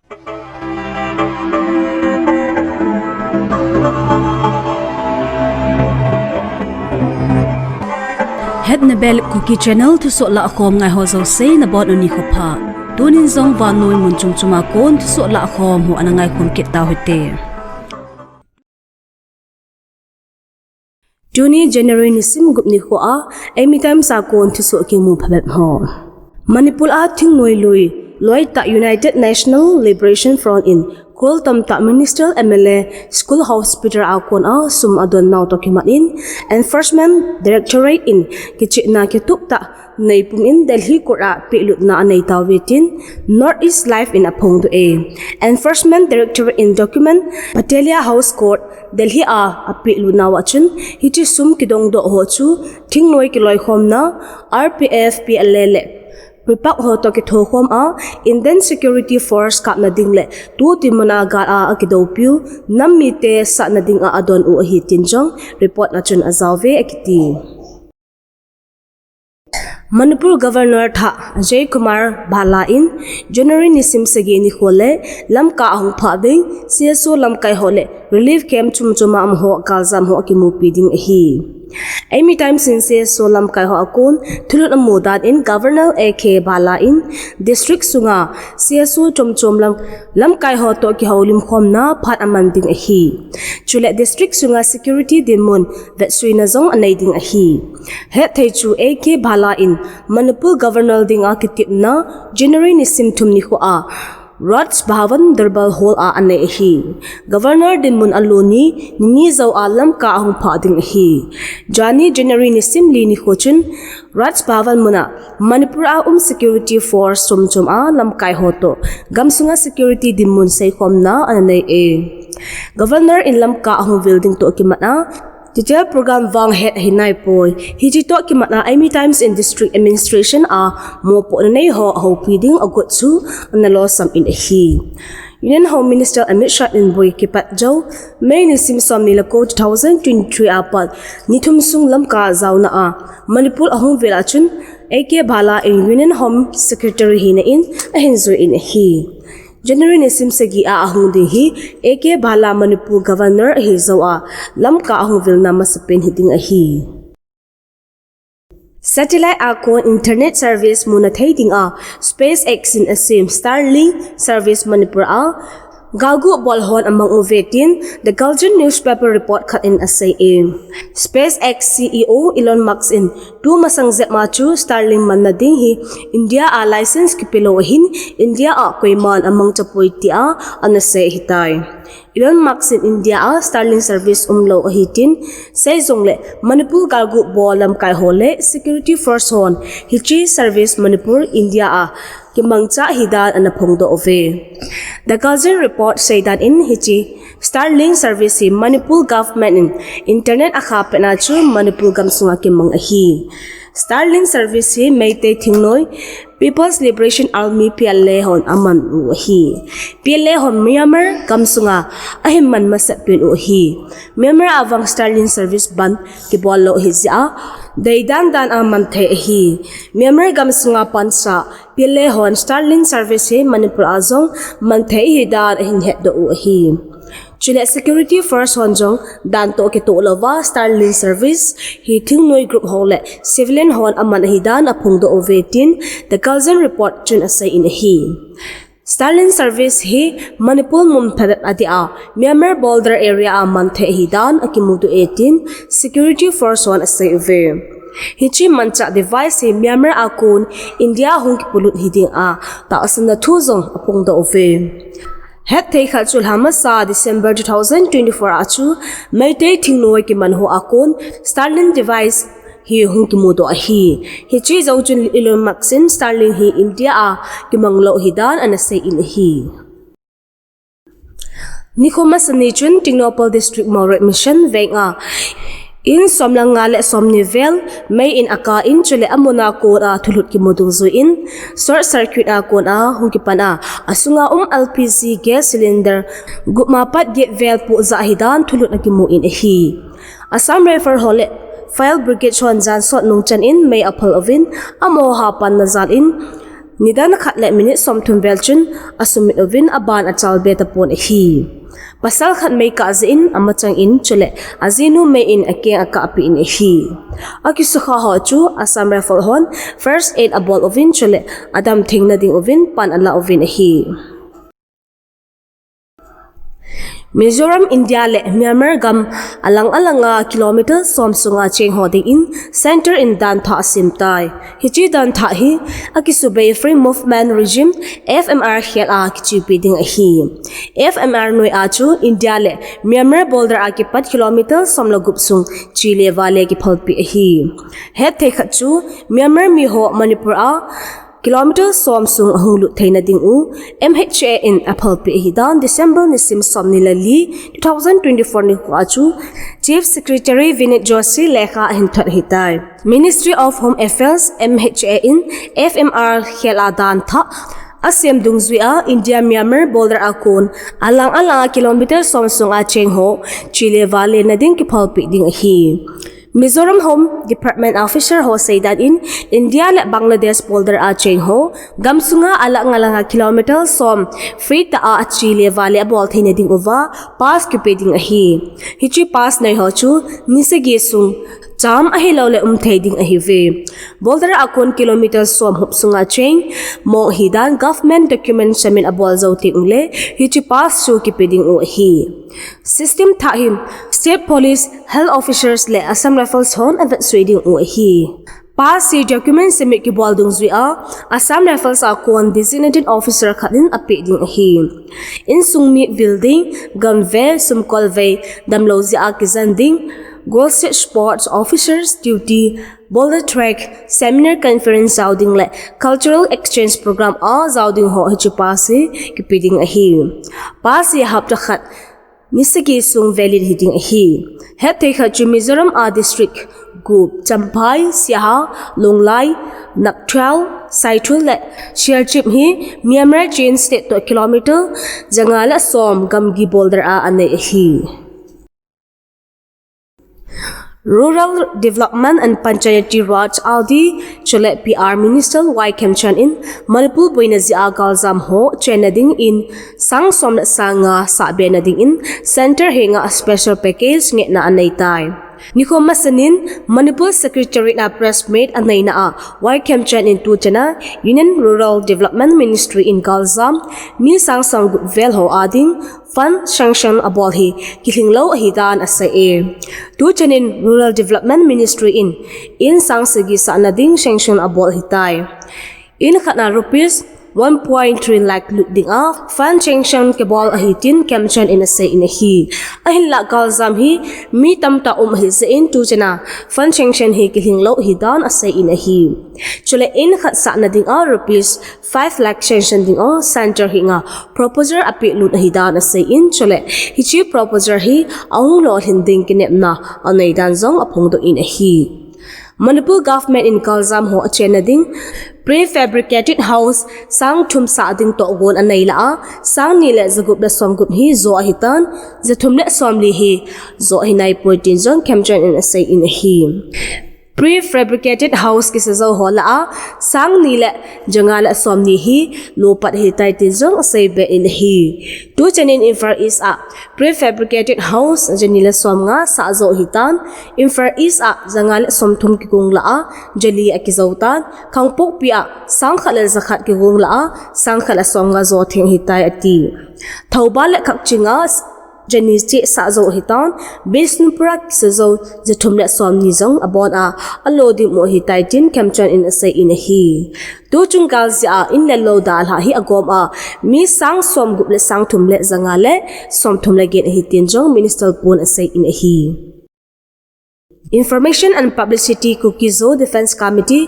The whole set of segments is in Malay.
Hetna BELAP cookie channel Thusoh Lahkhom ngai ho zo sei na bon oni khopha tunin zong van noi mun chungchuma kon Thusoh Lahkhom hu anangai khom kit ta hote Juni January ni sim gup ni kho a emi time sa kon Thusoh ki mu phabet ho Manipur a thing noi lui loi ta United National Liberation Front in Kol tam ta Minister MLA School Hospital a kon a sum adon naw to kimat in Enforcement Directorate in kichina ki tup ta nei pum in Delhi kora pilut na anei tawitin Northeast Life in apong do a Enforcement Directorate in document Patelia House Court Delhi a pilu na wachun hichi sum kidong do ho chu thing noi ki loi khom na RPF PLA Ripak ho to ki thokhom a Indian Security Force kap na dingle tu timana ga a akidopiu nammi te sa na ding a adon u hi tinjong report na chun azawve akiti Manipur Governor Tha AK Bhalla in January ni sim sagi ni khole Lamkai ahung pha ding CSO Lamkai hole relief camp chumchuma am ho kalzam ho ki mu piding hi Amy time since so Lamkai ho akon thulut amudat in Governor AK Bhalla in district sunga CSO chomchom Lamkai ho to ki haulim khom na phat amanding hi chule district sunga security dimun that suina zong neiding hi he thai chu AK Bhalla in Manipur Governor ding a kitip na January ni simtum ni kho a Raj Bhavan Darbal Hall a ane hi Governor din mun aloni ni zau alam ka ahung pha ding hi Jani January ni simli ni khochun Raj Bhavan muna Manipur a security force chomchom a Lamkai hoto gamsunga security din mun sei khom na ane e Governor in Lamka ahung building to kimana Detail program wang het hinai poi hiji to ki matna Amy times in district administration a mo po nei ho piding agot chu na lo sam in hi Union Home Minister Amit Shah in boy ki pat jo May ni sim som ni lako 2023 apat ni thum sung Lamka zauna a Manipur ahung vela chun AK Bhalla in Union Home Secretary hina in ahinzo in hi January ni sim sagi a ahung ding hi AK Bhalla Manipur Governor hi zo a Lamka ahung vilna masapin hiting a hi Satellite akon internet service muna thading a SpaceX in asim Starlink service Manipur a Galgu bolhon among uvetin the Guardian newspaper report cut in assay in SpaceX CEO Elon Musk in tu masang zet machu Starlink man na ding hi India a license kipilo hin India a koiman among chapoy ti a anase hitai Elon Musk in India a Starlink service umlo hitin say zongle Manipur Galgu bol Lamkai hole security force hon hichi service Manipur India a kimangcha hidan anapongdo ove The Guardian report say that in hichi Starlink service hi Manipur government in internet akha pena chu Manipur gamsunga kimang ahi Starlink service hi meite thingnoi People's Liberation Army PLA hon aman u hi PLA hon Myanmar gamsunga ahimman masapin u hi Myanmar awang Starlink service ban ki bollo hi ja daidan dan aman the hi Myanmar gamsunga pansa PLA hon Starlink service hi Manipur azong man the hi dan hin het do u hi Chile security force honjong dan to ke to lova Starlink service hi thingnoi group hole civilian hon aman hidan apung do ovetin the Guardian report chun asai in hi Starlink service hi Manipur mum phadat adia Myanmar border area aman the hidan akimudu 18 security force hon asai ve hichi mancha device hi Myanmar akun India hung pulut hiding a ta asana thuzong apung do ove Het thei khalchul hamasa December 2024 achu meite thingnoi ki manho akon Starlink device hi hung ki mudo hi hichi zawchun Elon Musk Starlink hi India a ki manglo hidan anase in hi Nikhoma Sanichun Tingnopal District Morat Mission venga In somlang ngale somnivel may in aka in chule amuna ko a thulut ki modung zo in short circuit a kon a hungkipan a asunga LPG gas cylinder gumapat get vel po zahidan thulut na ki mu in hi Assam Refer Hole Fire Brigade Chon Jan Sot Nung Chan in may apal ovin amo hapan na zan in Nidan khat le minute somthum belchun asumit ovin aban achal beta pon hi. Pasal khat may kaazin amachang in chule azinu may in akeng aka api in hi. Akisukha ho chu Assam Rifle hon first aid abol ovin chule adam thing na ding ovin pan ala ovin hi. Mizoram India le Myanmar gam alang-alanga kilometer somsunga cheng hoding in center in Dan Tha Simtai. Hichi Dan Tha hi akisubay Free Movement Regime FMR khela kichipi ding hi. FMR noi achu India le Myanmar border akipat kilometer somlagup sung Chile Valley ki phalpi hi. Het the khachu Myanmar mi ho Manipur a kilometer somsung Aheloute thaina ding u MHA in aphalpi hidan December ni sim somnilali 2024 ni achu Chief Secretary Vinit Joshi lekha hinthat hitai Ministry of Home Affairs MHA in FMR kheladan tha Asem dungzua India Myanmar border akon alang kilometer somsung a chengho Chile Valley na ding ki phalpi ding hi Mizoram Home Department officer ho say that in India le Bangladesh border a cheng ho gamsunga alang kilometer som free ta a Chile Valley bol thine ding over pass ki peding a hi hichi pass nai ho chu nisege sung cham Aheloute thei ding a hi ve border akon kilometer som hupsunga cheng mo hidan government document samin abol zo ti ungle hichi pass chu ki peding o hi system thahim state police health officers le Assam Rifles hon avat sweding o hi pass si document semit ki bol dung zui a Assam Rifles a kon designated officer khatin api ding hi in sungmi building gamve sumkolve damlozi a kizanding Govt sports officers duty boulder track seminar conference zauding le cultural exchange program a zauding ho hi pasi ki piding a hi pasi hapta khat nisagi sung valid hitting a hi het te kha Mizoram a district group champai siha longlai naktrau saitul le sherchip hi Myanmar chain state to kilometer jangala som gamgi boulder a ane hi Rural Development and Panchayati Raj Aldi Chole PR Minister YK in Manipur Buinazi Galzam Ho Chenading in Sang Som Sanga Sabenading in Center Henga Special Package Ngetna Anaitai Niko Masanin Manipur Secretary na press made anay na YK in Tuchana Union Rural Development Ministry in Galzam Mi Sang Som Velho Ading Fund sanction abol hi kilinglo hidan asae Tuchanin Rural Development Ministry in sangsagi sa nading sanction abol hitai in khatna rupees 1.3 lakh ding a fund sanction ke bol ahitin kemchan in ase in hi ahilla galzam hi mi tamta hi se in tuchana fund sanction hi kilinglo hidan ase in hi chule in khat sa nading a rupees 5 lakh sanction ding a center hinga proposer api lut hidan ase in chule hichi proposer hi aung lo hinding kinepna anai dan zong apong do in hi Manipur government in Galzam ho chenading prefabricated house sang thum sa ding to gon anaila sang nile zagup da somgup hi zo hitan zathumle somli hi zo hinai poitin jong kemchan in asai in hi prefabricated house ki sazo hola a sang nile jangala somni hi lopat hi tai tin jong asai be in hi tu chanin infra is a prefabricated house janila som nga sa zo hitan infra is a jangala somthum ki kung la a jali a ki zautan khangpok pi a sang khala zakhat ki kung la a sang khala som nga zo thing hitai ati Tolbol khakchinga Jani che sa zo hitan Bisnupura kisazo zathumle som ni zong abon a alodi mo hitai tin kemchan in asai in hi tu chungkal sia in le lo dal ha hi agom a mi sang som guple sang thumle zangale som thumle gen hitin jong minister pon asai in hi Information and Publicity Cookie-Zo Defense Committee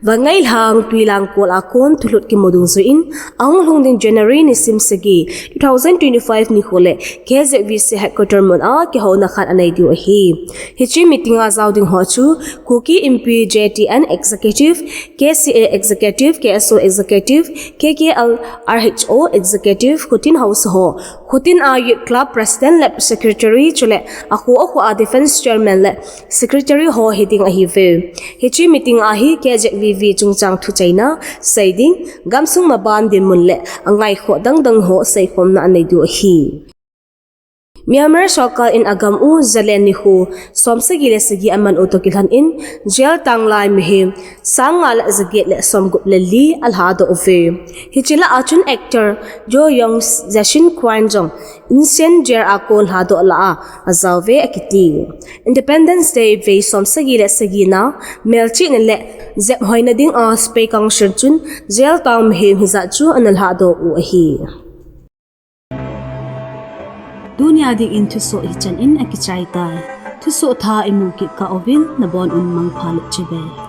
Vangail hang tuilang kol akon tulut ki modung zuin ang longding January ni simsagi 2025 ni hole KZVC headquarter mon a ki ho na khat anai dio hi hichi meeting a zauding ho chu Cookie MP JTN executive KCA executive KSO executive KKL RHO executive Khutin house ho Khutin a youth club president lab secretary chule aku a defense chairman le secretary ho heading a hi ve hichi meeting a hi KZVC vi chungchang thu chaina saiding gamsung maban din munle angai kho dang ho sai khom na nei du hi Myanmar Sokal in agam u zalen ni hu somsagi le sagi aman utokilhan in jail tanglai mihim sangal zaget le somgup le li alhado ove hichila achun actor Jo Young Zashin Kwanjong insen jer akol hado la azave akiti Independence Day ve somsagi le sagi na melchi ne le zep hoina ding a spe kang shirchun jail tang mihim hiza chu analhado u hi Dunia ding in Thusoh hi chan in akichai tai Thusoh thah imu ki ka ovil na bon un mang phalu chebe